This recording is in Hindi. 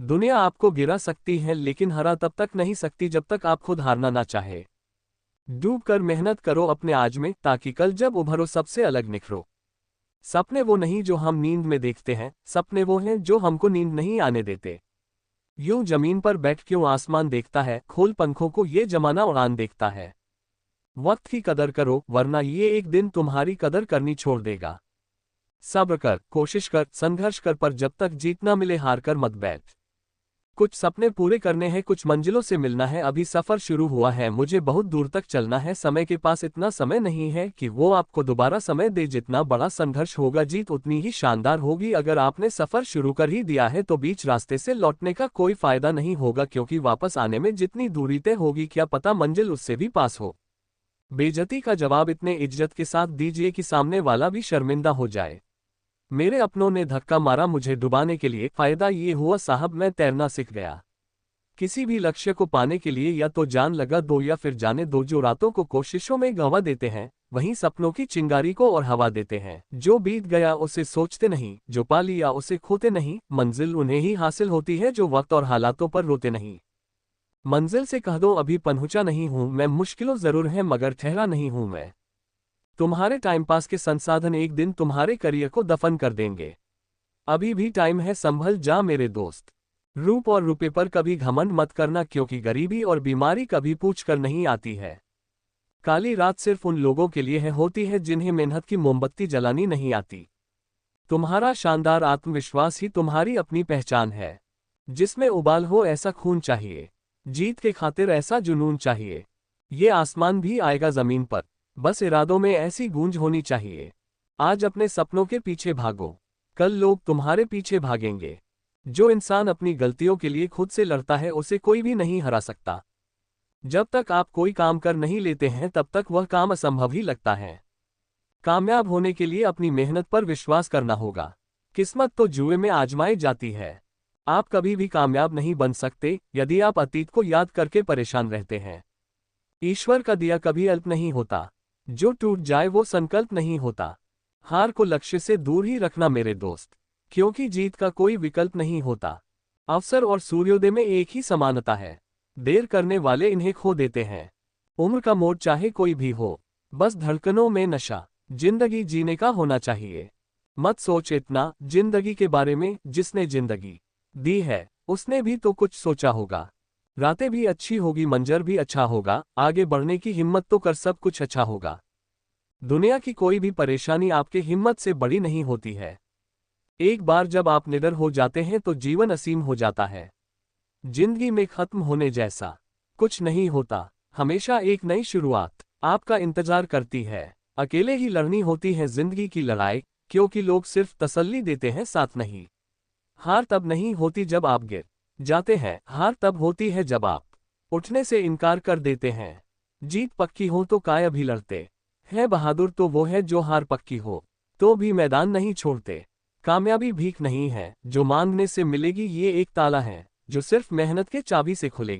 दुनिया आपको गिरा सकती है लेकिन हरा तब तक नहीं सकती जब तक आप खुद हारना ना चाहे। डूब कर मेहनत करो अपने आज में ताकि कल जब उभरो सबसे अलग निखरो। सपने वो नहीं जो हम नींद में देखते हैं, सपने वो हैं जो हमको नींद नहीं आने देते। यूं जमीन पर बैठ क्यों आसमान देखता है, खोल पंखों को ये जमाना उड़ान देखता है। वक्त की कदर करो वरना ये एक दिन तुम्हारी कदर करनी छोड़ देगा। सब्र कर, कोशिश कर, संघर्ष कर, पर जब तक जीत ना मिले हार कर मत बैठ। कुछ सपने पूरे करने हैं, कुछ मंजिलों से मिलना है, अभी सफर शुरू हुआ है, मुझे बहुत दूर तक चलना है। समय के पास इतना समय नहीं है कि वो आपको दोबारा समय दे। जितना बड़ा संघर्ष होगा जीत उतनी ही शानदार होगी। अगर आपने सफर शुरू कर ही दिया है तो बीच रास्ते से लौटने का कोई फायदा नहीं होगा, क्योंकि वापस आने में जितनी दूरी तय होगी क्या पता मंजिल उससे भी पास हो। बेइज्जती का जवाब इतने इज्जत के साथ दीजिए कि सामने वाला भी शर्मिंदा हो जाए। मेरे अपनों ने धक्का मारा मुझे डुबाने के लिए, फायदा ये हुआ साहब मैं तैरना सीख गया। किसी भी लक्ष्य को पाने के लिए या तो जान लगा दो या फिर जाने दो। जो रातों को कोशिशों में गंवा देते हैं वहीं सपनों की चिंगारी को और हवा देते हैं। जो बीत गया उसे सोचते नहीं, जो पा लिया उसे खोते नहीं। मंजिल उन्हें ही हासिल होती है जो वक्त और हालातों पर रोते नहीं। मंजिल से कह दो अभी पहुंचा नहीं हूं मैं, मुश्किलों जरूर है मगर ठहरा नहीं हूं मैं। तुम्हारे टाइम पास के संसाधन एक दिन तुम्हारे करियर को दफन कर देंगे। अभी भी टाइम है, संभल जा मेरे दोस्त। रूप और रुपए पर कभी घमंड मत करना, क्योंकि गरीबी और बीमारी कभी पूछ कर नहीं आती है। काली रात सिर्फ उन लोगों के लिए होती है जिन्हें मेहनत की मोमबत्ती जलानी नहीं आती। तुम्हारा शानदार आत्मविश्वास ही तुम्हारी अपनी पहचान है। जिसमें उबाल हो ऐसा खून चाहिए, जीत के खातिर ऐसा जुनून चाहिए। ये आसमान भी आएगा जमीन पर, बस इरादों में ऐसी गूंज होनी चाहिए। आज अपने सपनों के पीछे भागो, कल लोग तुम्हारे पीछे भागेंगे। जो इंसान अपनी गलतियों के लिए खुद से लड़ता है उसे कोई भी नहीं हरा सकता। जब तक आप कोई काम कर नहीं लेते हैं तब तक वह काम असंभव ही लगता है। कामयाब होने के लिए अपनी मेहनत पर विश्वास करना होगा। किस्मत तो जुए में आजमाई जाती है। आप कभी भी कामयाब नहीं बन सकते यदि आप अतीत को याद करके परेशान रहते हैं। ईश्वर का दिया कभी अल्प नहीं होता, जो टूट जाए वो संकल्प नहीं होता। हार को लक्ष्य से दूर ही रखना मेरे दोस्त, क्योंकि जीत का कोई विकल्प नहीं होता। अवसर और सूर्योदय में एक ही समानता है, देर करने वाले इन्हें खो देते हैं। उम्र का मोड़ चाहे कोई भी हो, बस धड़कनों में नशा जिंदगी जीने का होना चाहिए। मत सोच इतना जिंदगी के बारे में, जिसने जिंदगी दी है उसने भी तो कुछ सोचा होगा। रातें भी अच्छी होगी, मंजर भी अच्छा होगा, आगे बढ़ने की हिम्मत तो कर, सब कुछ अच्छा होगा। दुनिया की कोई भी परेशानी आपके हिम्मत से बड़ी नहीं होती है। एक बार जब आप निडर हो जाते हैं तो जीवन असीम हो जाता है। जिंदगी में खत्म होने जैसा कुछ नहीं होता, हमेशा एक नई शुरुआत आपका इंतजार करती है। अकेले ही लड़नी होती है जिंदगी की लड़ाई, क्योंकि लोग सिर्फ तसल्ली देते हैं, साथ नहीं। हार तब नहीं होती जब आप गिर जाते हैं, हार तब होती है जब आप उठने से इनकार कर देते हैं। जीत पक्की हो तो काय भी लड़ते हैं, बहादुर तो वो है जो हार पक्की हो तो भी मैदान नहीं छोड़ते। कामयाबी भीख नहीं है जो मांगने से मिलेगी, ये एक ताला है जो सिर्फ मेहनत के चाबी से खुलेगी।